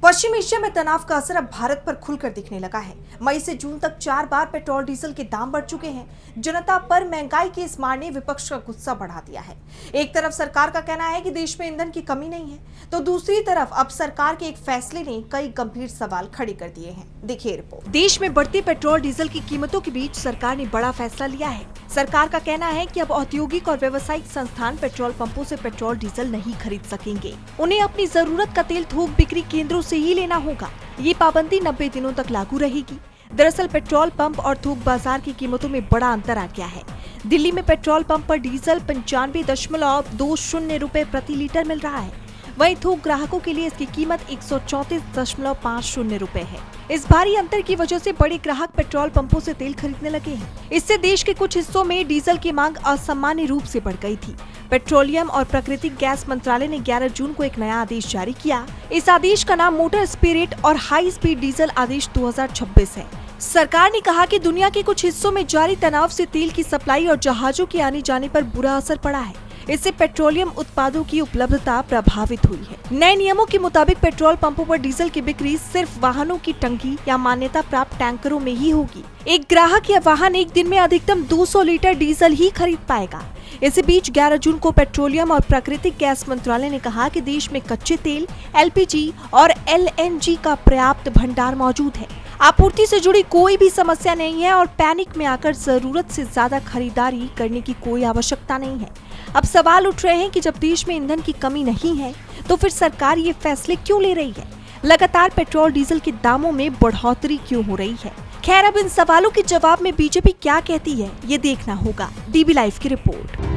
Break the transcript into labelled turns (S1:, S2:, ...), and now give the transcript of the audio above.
S1: पश्चिम Asia में तनाव का असर अब भारत पर खुलकर दिखने लगा है। मई से जून तक 4 बार पेट्रोल डीजल के दाम बढ़ चुके हैं। जनता पर महंगाई की इस मार ने विपक्ष का गुस्सा बढ़ा दिया है। एक तरफ सरकार का कहना है कि देश में ईंधन की कमी नहीं है, तो दूसरी तरफ अब सरकार के एक फैसले ने कई गंभीर सवाल खड़े कर दिए हैं। देखिए रिपोर्ट। देश में बढ़ती पेट्रोल डीजल की कीमतों के बीच सरकार ने बड़ा फैसला लिया है। सरकार का कहना है कि अब औद्योगिक और व्यावसायिक संस्थान पेट्रोल पंपों से पेट्रोल डीजल नहीं खरीद सकेंगे। उन्हें अपनी जरूरत का तेल थोक बिक्री केंद्रों से ही लेना होगा। ये पाबंदी 90 दिनों तक लागू रहेगी। दरअसल पेट्रोल पंप और थोक बाजार की कीमतों में बड़ा अंतर आ गया है। दिल्ली में पेट्रोल पंप पर डीजल 95.20 रुपए प्रति लीटर मिल रहा है। वहीं थोक ग्राहकों के लिए इसकी कीमत 134.50 रुपए है। इस भारी अंतर की वजह से बड़े ग्राहक पेट्रोल पंपों से तेल खरीदने लगे हैं। इससे देश के कुछ हिस्सों में डीजल की मांग असामान्य रूप से बढ़ गई थी। पेट्रोलियम और प्राकृतिक गैस मंत्रालय ने 11 जून को एक नया आदेश जारी किया। इस आदेश का नाम मोटर स्पिरिट और हाई स्पीड डीजल आदेश 2026 है। सरकार ने कहा कि दुनिया के कुछ हिस्सों में जारी तनाव से तेल की सप्लाई और जहाजों के आने जाने पर बुरा असर पड़ा है। इससे पेट्रोलियम उत्पादों की उपलब्धता प्रभावित हुई है। नए नियमों के मुताबिक पेट्रोल पंपों पर डीजल की बिक्री सिर्फ वाहनों की टंकी या मान्यता प्राप्त टैंकरों में ही होगी। एक ग्राहक या वाहन एक दिन में अधिकतम 200 लीटर डीजल ही खरीद पाएगा। इसी बीच 11 जून को पेट्रोलियम और प्राकृतिक गैस मंत्रालय ने कहा कि देश में कच्चे तेल, एलपीजी और एलएनजी का पर्याप्त भंडार मौजूद है। आपूर्ति से जुड़ी कोई भी समस्या नहीं है और पैनिक में आकर जरूरत से ज्यादा खरीदारी करने की कोई आवश्यकता नहीं है। अब सवाल उठ रहे हैं कि जब देश में ईंधन की कमी नहीं है, तो फिर सरकार ये फैसले क्यों ले रही है? लगातार पेट्रोल डीजल के दामों में बढ़ोतरी क्यों हो रही है? खैर, अब इन सवालों के जवाब में बीजेपी क्या कहती है, ये देखना होगा। डीबी लाइव की रिपोर्ट।